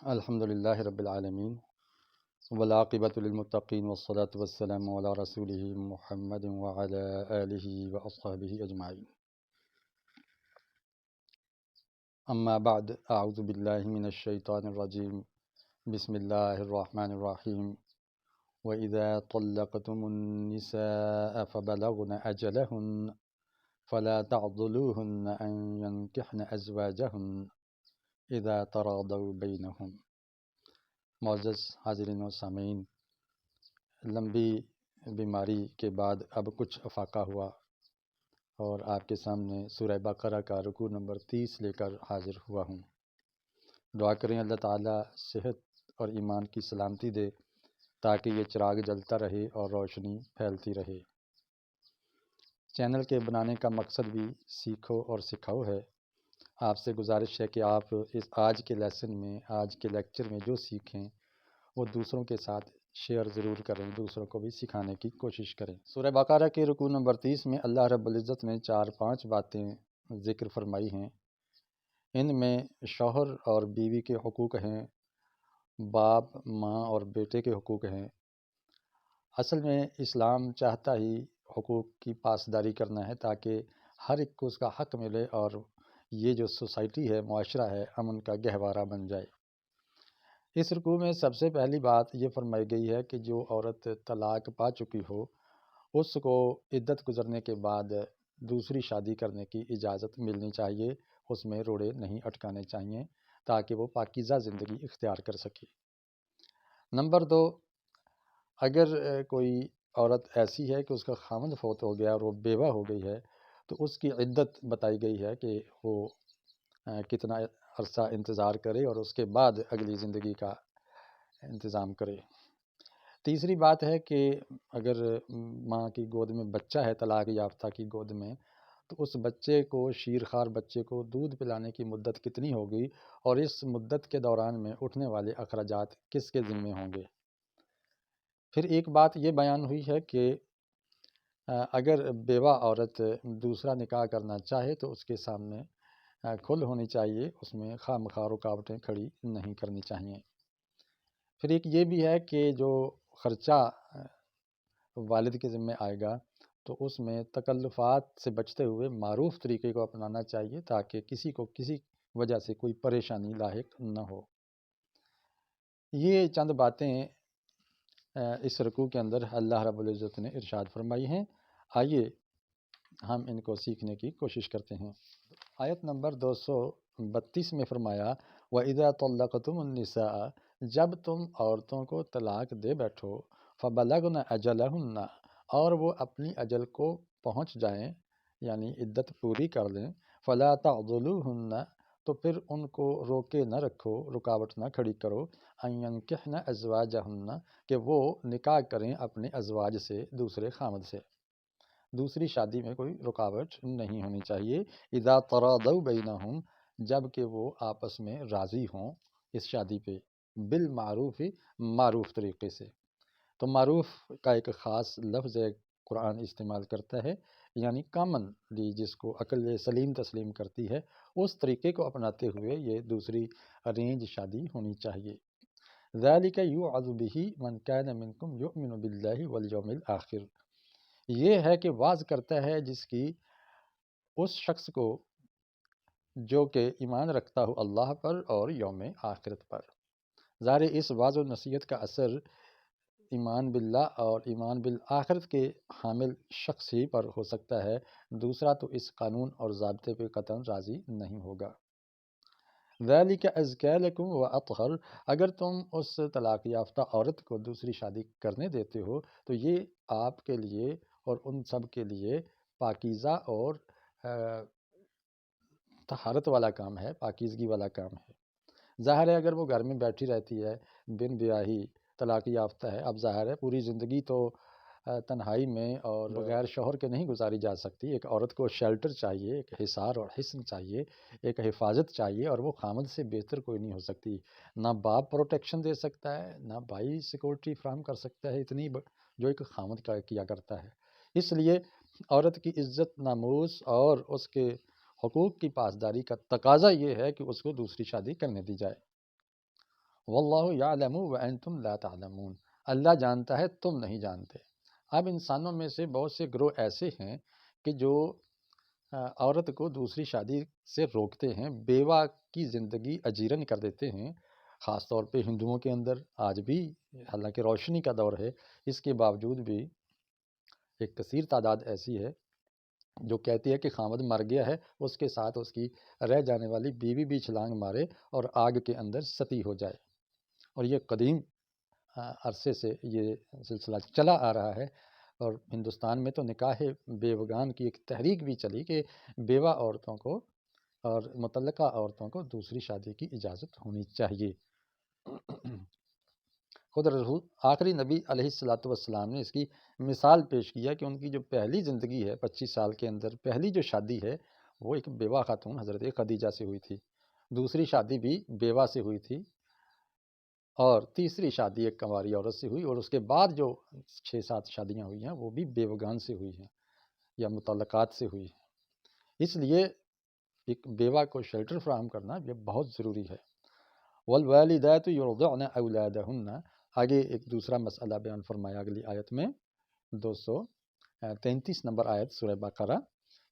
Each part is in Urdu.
الحمد للہ رب العالمین والعاقبۃ للمتقین والصلاة والسلام علی رسولہ محمد وعلی آلہ واصحابہ اجمعین. اما بعد، اعوذ باللہ من الشیطان الرجیم. بسم اللہ الرحمن الرحیم. وَإِذَا طَلَّقْتُمُ النِّسَاءَ فَبَلَغْنَ أَجَلَهُنَّ فَلَا تَعْضُلُوهُنَّ أَن يَنكِحْنَ أَزْوَاجَهُنَّ إِذَا تَرَاضَوْا بَيْنَهُمْ. معزز حاضرین و سامعین، لمبی بیماری کے بعد اب کچھ افاقہ ہوا اور آپ کے سامنے سورہ بقرہ کا رکوع نمبر 30 لے کر حاضر ہوا ہوں. دعا کریں اللہ تعالیٰ صحت اور ایمان کی سلامتی دے تاکہ یہ چراغ جلتا رہے اور روشنی پھیلتی رہے. چینل کے بنانے کا مقصد بھی سیکھو اور سکھاؤ ہے. آپ سے گزارش ہے کہ آپ اس آج کے لیسن میں، آج کے لیکچر میں جو سیکھیں وہ دوسروں کے ساتھ شیئر ضرور کریں، دوسروں کو بھی سکھانے کی کوشش کریں. سورہ بقرہ کے رکوع نمبر 30 میں اللہ رب العزت نے 4-5 باتیں ذکر فرمائی ہیں. ان میں شوہر اور بیوی کے حقوق ہیں، باپ ماں اور بیٹے کے حقوق ہیں. اصل میں اسلام چاہتا ہی حقوق کی پاسداری کرنا ہے تاکہ ہر ایک کو اس کا حق ملے اور یہ جو سوسائٹی ہے، معاشرہ ہے، امن کا گہوارہ بن جائے. اس رکوع میں سب سے پہلی بات یہ فرمائی گئی ہے کہ جو عورت طلاق پا چکی ہو اس کو عدت گزرنے کے بعد دوسری شادی کرنے کی اجازت ملنی چاہیے، اس میں روڑے نہیں اٹکانے چاہیے تاکہ وہ پاکیزہ زندگی اختیار کر سکے. نمبر 2، اگر کوئی عورت ایسی ہے کہ اس کا خاوند فوت ہو گیا اور وہ بیوہ ہو گئی ہے تو اس کی عدت بتائی گئی ہے کہ وہ کتنا عرصہ انتظار کرے اور اس کے بعد اگلی زندگی کا انتظام کرے. تیسری بات ہے کہ اگر ماں کی گود میں بچہ ہے طلاق یافتہ کی گود میں، تو اس بچے کو، شیرخوار بچے کو دودھ پلانے کی مدت کتنی ہوگی اور اس مدت کے دوران میں اٹھنے والے اخراجات کس کے ذمے ہوں گے. پھر ایک بات یہ بیان ہوئی ہے کہ اگر بیوہ عورت دوسرا نکاح کرنا چاہے تو اس کے سامنے کھل ہونی چاہیے، اس میں خواہ مخواہ رکاوٹیں کھڑی نہیں کرنی چاہیے. پھر ایک یہ بھی ہے کہ جو خرچہ والد کے ذمہ آئے گا تو اس میں تکلفات سے بچتے ہوئے معروف طریقے کو اپنانا چاہیے تاکہ کسی کو کسی وجہ سے کوئی پریشانی لاحق نہ ہو. یہ چند باتیں اس رکوع کے اندر اللہ رب العزت نے ارشاد فرمائی ہیں. آئیے ہم ان کو سیکھنے کی کوشش کرتے ہیں. آیت نمبر 232 میں فرمایا وَإِذَا طَلَّقْتُمُ النِّسَاءَ، جب تم عورتوں کو طلاق دے بیٹھو، فَبَلَغْنَ أَجَلَهُنَّ، اور وہ اپنی اجل کو پہنچ جائیں یعنی عدت پوری کر لیں، فَلَا تَعْضُلُوهُنَّ، تو پھر ان کو روکے نہ رکھو، رکاوٹ نہ کھڑی کرو، أَن يَنكِحْنَ أَزْوَاجَهُنَّ، کہ وہ نکاح کریں اپنے ازواج سے، دوسرے خامد سے. دوسری شادی میں کوئی رکاوٹ نہیں ہونی چاہیے. اذا تراضوا بینہم، جب کہ وہ آپس میں راضی ہوں اس شادی پہ، بالمعروف، معروف طریقے سے. تو معروف کا ایک خاص لفظ ہے قرآن استعمال کرتا ہے، یعنی کامنلی جس کو عقل سلیم تسلیم کرتی ہے اس طریقے کو اپناتے ہوئے یہ دوسری ارینج شادی ہونی چاہیے. ذالک یوعظ بہ من کان منکم یؤمن باللہ والیوم الآخر، یہ ہے کہ واعظ کرتا ہے جس کی اس شخص کو جو کہ ایمان رکھتا ہو اللہ پر اور یوم آخرت پر. ظاہر اس واعظ و نصیحت کا اثر ایمان باللہ اور ایمان بالآخرت کے حامل شخص ہی پر ہو سکتا ہے، دوسرا تو اس قانون اور ضابطے پہ قطعاً راضی نہیں ہوگا. ذالک ازکی لکم واطہر، اگر تم اس طلاق یافتہ عورت کو دوسری شادی کرنے دیتے ہو تو یہ آپ کے لیے اور ان سب کے لیے پاکیزہ اور طہارت والا کام ہے، پاکیزگی والا کام ہے. ظاہر ہے اگر وہ گھر میں بیٹھی رہتی ہے، بن بیاہی، طلاق یافتہ ہے، اب ظاہر ہے پوری زندگی تو تنہائی میں اور بغیر شوہر کے نہیں گزاری جا سکتی. ایک عورت کو شیلٹر چاہیے، ایک حصار اور حصن چاہیے، ایک حفاظت چاہیے، اور وہ خامد سے بہتر کوئی نہیں ہو سکتی. نہ باپ پروٹیکشن دے سکتا ہے، نہ بھائی سیکورٹی فراہم کر سکتا ہے اتنی جو ایک خامد کا کیا کرتا ہے. اس لیے عورت کی عزت، ناموس اور اس کے حقوق کی پاسداری کا تقاضا یہ ہے کہ اس کو دوسری شادی کرنے دی جائے. واللہ یعلم وانتم لا تعلمون، اللہ جانتا ہے تم نہیں جانتے۔ اب انسانوں میں سے بہت سے گروہ ایسے ہیں کہ جو عورت کو دوسری شادی سے روکتے ہیں، بیوہ کی زندگی اجیرن کر دیتے ہیں، خاص طور پہ ہندوؤں کے اندر آج بھی، حالانکہ روشنی کا دور ہے، اس کے باوجود بھی ایک کثیر تعداد ایسی ہے جو کہتی ہے کہ خامد مر گیا ہے، اس کے ساتھ اس کی رہ جانے والی بیوی بھی چھلانگ مارے اور آگ کے اندر ستی ہو جائے۔ اور یہ قدیم عرصے سے یہ سلسلہ چلا آ رہا ہے، اور ہندوستان میں تو نکاح بیوگان کی ایک تحریک بھی چلی کہ بیوہ عورتوں کو اور مطلقہ عورتوں کو دوسری شادی کی اجازت ہونی چاہیے۔ خود رسول آخری نبی علیہ الصلاۃ والسلام نے اس کی مثال پیش کیا کہ ان کی جو پہلی زندگی ہے 25 سال کے اندر پہلی جو شادی ہے وہ ایک بیوہ خاتون حضرت خدیجہ سے ہوئی تھی، دوسری شادی بھی بیوہ سے ہوئی تھی، اور تیسری شادی ایک کنواری عورت سے ہوئی، اور اس کے بعد جو 6-7 شادیاں ہوئی ہیں وہ بھی بیوگان سے ہوئی ہیں یا مطلقات سے ہوئی ہیں۔ اس لیے ایک بیوہ کو شیلٹر فراہم کرنا یہ بہت ضروری ہے۔ والوالدات یرضعن اولادہن، آگے ایک دوسرا مسئلہ بیان فرمایا اگلی آیت میں، 233 نمبر آیت سورہ بقرہ،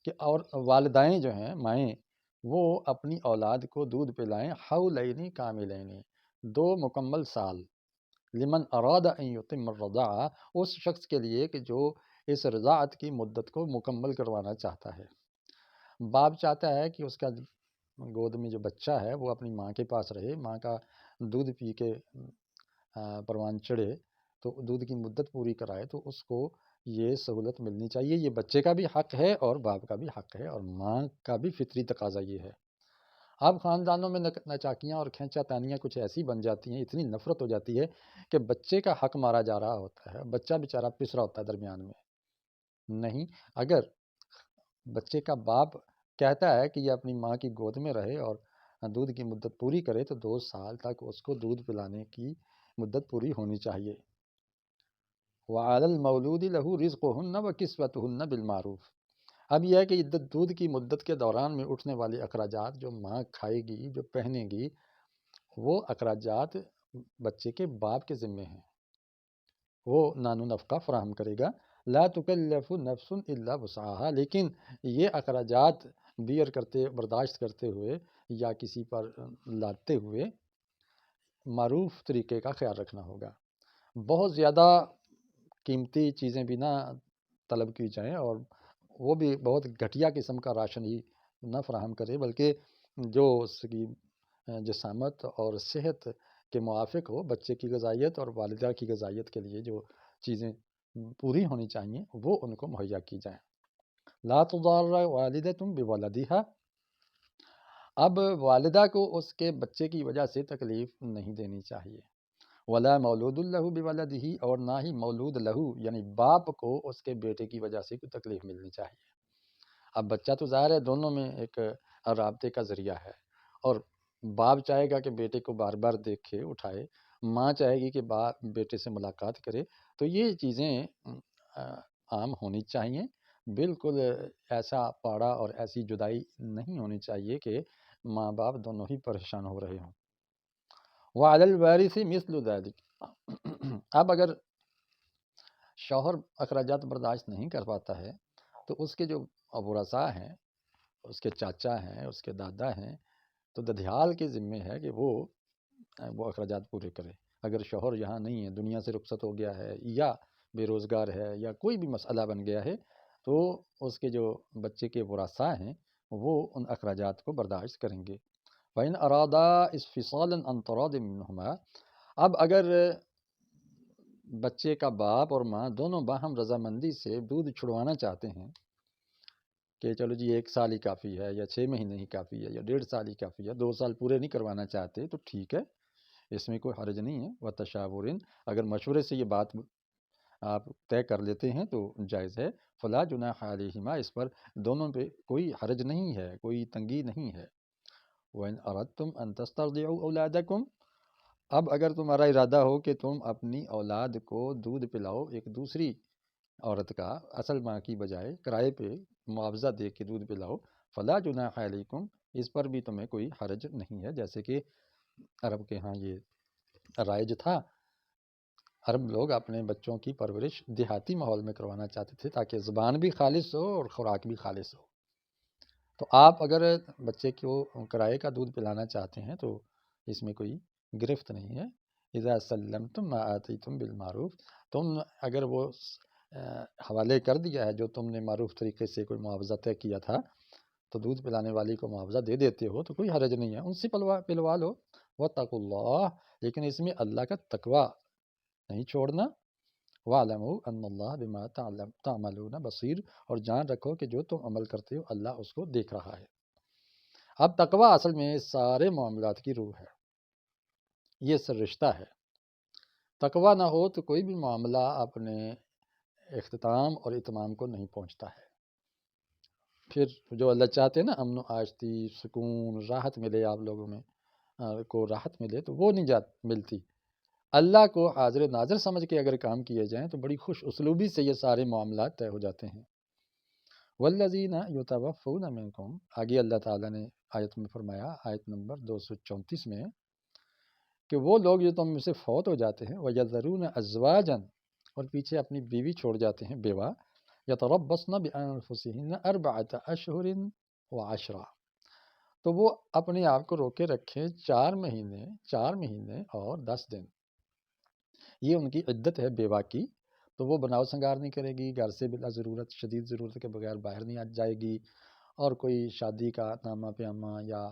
کہ اور والدائیں جو ہیں مائیں وہ اپنی اولاد کو دودھ پلائیں حولین کاملین، 2 مکمل سال، لمن اراد ان یتم الرضاعہ، اس شخص کے لیے کہ جو اس رضاعت کی مدت کو مکمل کروانا چاہتا ہے۔ باپ چاہتا ہے کہ اس کا گود میں جو بچہ ہے وہ اپنی ماں کے پاس رہے، ماں کا دودھ پی کے پروان چڑھے، تو دودھ کی مدت پوری کرائے، تو اس کو یہ سہولت ملنی چاہیے۔ یہ بچے کا بھی حق ہے اور باپ کا بھی حق ہے اور ماں کا بھی فطری تقاضا یہ ہے۔ اب خاندانوں میں نچاکیاں اور کھینچا تانیاں کچھ ایسی بن جاتی ہیں، اتنی نفرت ہو جاتی ہے کہ بچے کا حق مارا جا رہا ہوتا ہے، بچہ بیچارہ پس رہا ہوتا ہے درمیان میں۔ نہیں، اگر بچے کا باپ کہتا ہے کہ یہ اپنی ماں کی گود میں رہے اور دودھ کی مدت پوری کرے تو 2 سال تک اس کو دودھ پلانے کی مدت پوری ہونی چاہیے۔ وَعَلَى الْمَوْلُودِ لَهُ رِزْقُهُنَّ وَكِسْوَتُهُنَّ بِالْمَعْرُوفِ، اب یہ ہے کہ دودھ کی مدت کے دوران میں اٹھنے والے اخراجات جو ماں کھائے گی، جو پہنے گی، وہ اخراجات بچے کے باپ کے ذمے ہیں، وہ نان و نفقہ فراہم کرے گا۔ لا تکلف نفس الا وسعها، لیکن یہ اخراجات بیئر کرتے برداشت کرتے ہوئے یا کسی پر لاتے ہوئے معروف طریقے کا خیال رکھنا ہوگا۔ بہت زیادہ قیمتی چیزیں بھی نہ طلب کی جائیں اور وہ بھی بہت گھٹیا قسم کا راشن ہی نہ فراہم کرے، بلکہ جو اس کی جسامت اور صحت کے موافق ہو، بچے کی غذائیت اور والدہ کی غذائیت کے لیے جو چیزیں پوری ہونی چاہیے وہ ان کو مہیا کی جائیں۔ لا تضار والدۃ بولدہا، اب والدہ کو اس کے بچے کی وجہ سے تکلیف نہیں دینی چاہیے۔ ولا مولود لہ بولدہ، اور نہ ہی مولود لہو یعنی باپ کو اس کے بیٹے کی وجہ سے کوئی تکلیف ملنی چاہیے۔ اب بچہ تو ظاہر ہے دونوں میں ایک رابطے کا ذریعہ ہے، اور باپ چاہے گا کہ بیٹے کو بار بار دیکھے اٹھائے، ماں چاہے گی کہ بیٹے سے ملاقات کرے، تو یہ چیزیں عام ہونی چاہیے۔ بالکل ایسا پاڑا اور ایسی جدائی نہیں ہونی چاہیے کہ ماں باپ دونوں ہی پریشان ہو رہے ہوں۔ وعلی الوارث مثل ذلک، اب اگر شوہر اخراجات برداشت نہیں کر پاتا ہے تو اس کے جو ورثاء ہیں، اس کے چاچا ہیں، اس کے دادا ہیں، تو ددھیال کے ذمے ہے کہ وہ اخراجات پورے کرے۔ اگر شوہر یہاں نہیں ہے، دنیا سے رخصت ہو گیا ہے یا بے روزگار ہے یا کوئی بھی مسئلہ بن گیا ہے، تو اس کے جو بچے کے ورثاء ہیں وہ ان اخراجات کو برداشت کریں گے۔ وَإِنْ أَرَادَا اسْفِصَالًا عَنْ تَرَاضٍ مِّنْهُمَا، اب اگر بچے کا باپ اور ماں دونوں باہم رضامندی سے دودھ چھڑوانا چاہتے ہیں کہ چلو جی 1 سال ہی کافی ہے یا 6 مہینے ہی کافی ہے یا 1.5 سال ہی کافی ہے، 2 سال پورے نہیں کروانا چاہتے تو ٹھیک ہے، اس میں کوئی حرج نہیں ہے۔ وَتَشَاوُرٍ، اگر مشورے سے یہ بات آپ طے کر لیتے ہیں تو جائز ہے۔ فَلَا جُنَاحَ عَلَيْهِمَا، اس پر دونوں پہ کوئی حرج نہیں ہے، کوئی تنگی نہیں ہے۔ وَإِنْ أَرَدْتُمْ أَن تَسْتَرْضِعُوا أَوْلَادَكُمْ، اب اگر تمہارا ارادہ ہو کہ تم اپنی اولاد کو دودھ پلاؤ ایک دوسری عورت کا، اصل ماں کی بجائے کرائے پہ معاوضہ دے کے دودھ پلاؤ، فلا جناح علیکم، اس پر بھی تمہیں کوئی حرج نہیں ہے، جیسے کہ عرب کے ہاں یہ رائج تھا۔ عرب لوگ اپنے بچوں کی پرورش دیہاتی ماحول میں کروانا چاہتے تھے تاکہ زبان بھی خالص ہو اور خوراک بھی خالص ہو۔ تو آپ اگر بچے کو کرائے کا دودھ پلانا چاہتے ہیں تو اس میں کوئی گرفت نہیں ہے۔ اذا سلمتم ما آتیتم بالمعروف، تم اگر وہ حوالے کر دیا ہے جو تم نے معروف طریقے سے کوئی معاوضہ طے کیا تھا، تو دودھ پلانے والی کو معاوضہ دے دیتے ہو تو کوئی حرج نہیں ہے، ان سے پلوا لو۔ واتقوا اللہ، لیکن اس میں اللہ کا تقوی نہیں چھوڑنا۔ وَاعْلَمُوا أَنَّ اللَّهَ بِمَا تَعْمَلُونَ بَصِيرٌ، اور جان رکھو کہ جو تم عمل کرتے ہو اللہ اس کو دیکھ رہا ہے۔ اب تقوی اصل میں سارے معاملات کی روح ہے، یہ سر رشتہ ہے۔ تقوی نہ ہو تو کوئی بھی معاملہ اپنے اختتام اور اتمام کو نہیں پہنچتا ہے۔ پھر جو اللہ چاہتے ہیں نا، امن و آشتی، سکون، راحت ملے آپ لوگوں میں کو راحت ملے، تو وہ نہیں ملتی۔ اللہ کو حاضر ناظر سمجھ کے اگر کام کیے جائیں تو بڑی خوش اسلوبی سے یہ سارے معاملات طے ہو جاتے ہیں۔ والذین یتوفون منکم، آگے اللہ تعالیٰ نے آیت میں فرمایا، آیت نمبر 234 میں، کہ وہ لوگ جو تم میں سے فوت ہو جاتے ہیں، وَيَذَرُونَ أَزْوَاجًا، اور پیچھے اپنی بیوی چھوڑ جاتے ہیں، بیوہ، يَتَرَبَّصْنَ بِأَنفُسِهِنَّ أَرْبَعَةَ أَشْهُرٍ وَعَشْرًا، تو وہ اپنے آپ کو روکے رکھیں 4 مہینے اور 10 دن۔ یہ ان کی عدت ہے بیوہ کی، تو وہ بناؤ سنگار نہیں کرے گی، گھر سے بلا ضرورت، شدید ضرورت کے بغیر باہر نہیں جائے گی، اور کوئی شادی کا نامہ پیامہ یا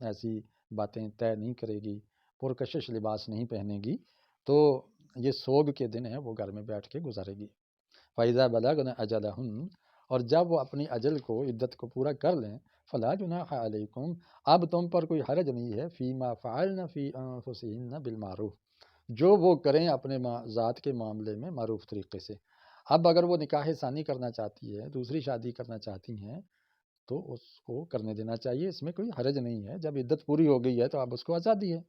ایسی باتیں طے نہیں کرے گی، پرکشش لباس نہیں پہنے گی، تو یہ سوگ کے دن ہیں وہ گھر میں بیٹھ کے گزارے گی۔ فَإِذَا بَلَغْنَ أَجَلَهُنَّ، اور جب وہ اپنی اجل کو، عدت کو پورا کر لیں، فَلَا جُنَاحَ عَلَيْكُمْ، اب تم پر کوئی حرج نہیں ہے، فِي مَا فَعَلْنَ فِي أَنفُسِهِنَّ بِالْمَعْرُوفِ، جو وہ کریں اپنے ذات کے معاملے میں معروف طریقے سے۔ اب اگر وہ نکاح ثانی کرنا چاہتی ہے، دوسری شادی کرنا چاہتی ہیں، تو اس کو کرنے دینا چاہیے، اس میں کوئی حرج نہیں ہے۔ جب عدت پوری ہو گئی ہے تو اب اس کو آزادی ہے۔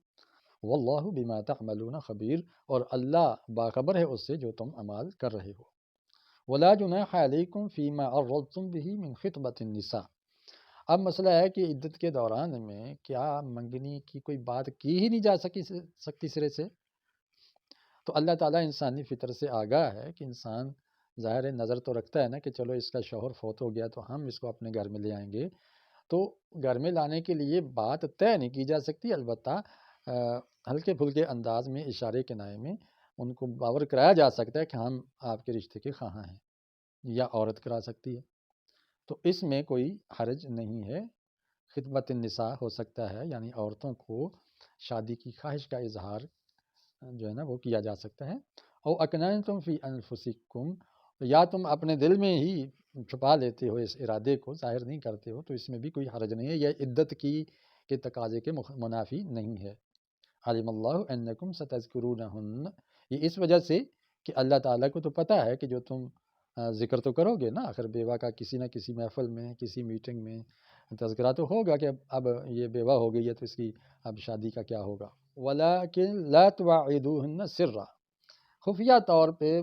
واللہ بما تعملون خبیر، اور اللہ باخبر ہے اس سے جو تم اعمال کر رہے ہو۔ ولا جناح علیکم فیما عرضتم به من خطبۃ النساء، اب مسئلہ ہے کہ عدت کے دوران میں کیا منگنی کی کوئی بات کی ہی نہیں جا سکتی سرے سے؟ تو اللہ تعالیٰ انسانی فطر سے آگاہ ہے کہ انسان ظاہر نظر تو رکھتا ہے نا کہ چلو اس کا شوہر فوت ہو گیا تو ہم اس کو اپنے گھر میں لے آئیں گے، تو گھر میں لانے کے لیے بات طے نہیں کی جا سکتی، البتہ ہلکے پھلکے انداز میں، اشارے کنائے میں ان کو باور کرایا جا سکتا ہے کہ ہم آپ کے رشتے کے خواہاں ہیں، یا عورت کرا سکتی ہے، تو اس میں کوئی حرج نہیں ہے۔ خطبۃ النساء ہو سکتا ہے، یعنی عورتوں کو شادی کی خواہش کا اظہار جو ہے نا وہ کیا جا سکتا ہے۔ او اکننتم فی انفسکم، یا تم اپنے دل میں ہی چھپا لیتے ہو اس ارادے کو، ظاہر نہیں کرتے ہو، تو اس میں بھی کوئی حرج نہیں ہے، یہ عدت کے تقاضے کے منافی نہیں ہے۔ علم اللہ انکم ستذکرونہن، یہ اس وجہ سے کہ اللہ تعالیٰ کو تو پتہ ہے کہ جو تم ذکر تو کرو گے نا، آخر بیوہ کا کسی نہ کسی محفل میں، کسی میٹنگ میں تذکرہ تو ہوگا کہ اب یہ بیوہ ہو گئی ہے تو اس کی اب شادی کا کیا ہوگا۔ ولیکن لا تواعدوہن سرا، خفیہ طور پہ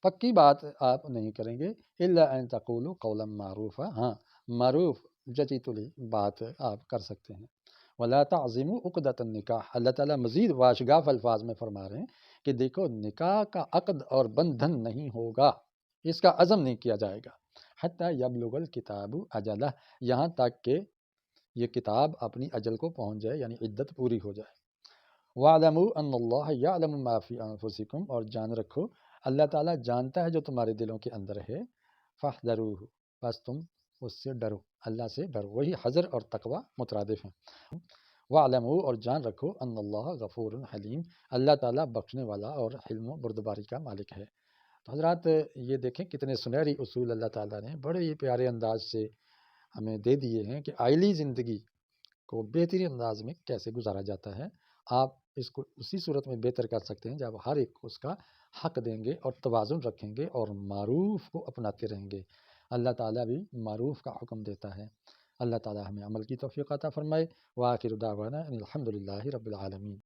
پکی بات آپ نہیں کریں گے، الا ان تقولوا قولا معروفا، ہاں معروف جچی تلی بات آپ کر سکتے ہیں۔ ولا تعزموا عقدۃ النکاح، اللہ تعالیٰ مزید واشگاف الفاظ میں فرما رہے ہیں کہ دیکھو نکاح کا عقد اور بندھن نہیں ہوگا، اس کا عزم نہیں کیا جائے گا، حتی یبلغ الکتاب اجلہ، یہاں تک کہ یہ کتاب اپنی اجل کو پہنچ جائے، یعنی عدت پوری ہو جائے۔ وَاعْلَمُوا أَنَّ اللَّهَ يَعْلَمُ مَا فِي أَنفُسِكُمْ، اور جان رکھو اللہ تعالیٰ جانتا ہے جو تمہارے دلوں کے اندر ہے۔ فَاحْذَرُوهُ، بس تم اس سے ڈرو، اللہ سے ڈرو، وہی حذر اور تقوی مترادف ہیں۔ وَاعْلَمُوا، اور جان رکھو أَنَّ اللَّهَ غَفُورٌ حَلِيمٌ، اللہ تعالیٰ بخشنے والا اور حلم و بردباری کا مالک ہے۔ تو حضرات یہ دیکھیں کتنے سنہری اصول اللہ تعالیٰ نے بڑے ہی پیارے انداز سے ہمیں دے دیے ہیں کہ آئلی زندگی کو بہترین انداز میں کیسے گزارا جاتا ہے۔ آپ اس کو اسی صورت میں بہتر کر سکتے ہیں جب ہر ایک کو اس کا حق دیں گے اور توازن رکھیں گے اور معروف کو اپناتے رہیں گے۔ اللہ تعالیٰ بھی معروف کا حکم دیتا ہے۔ اللہ تعالیٰ ہمیں عمل کی توفیق عطا فرمائے۔ وآخر دعوانا ان الحمد للہ رب العالمین۔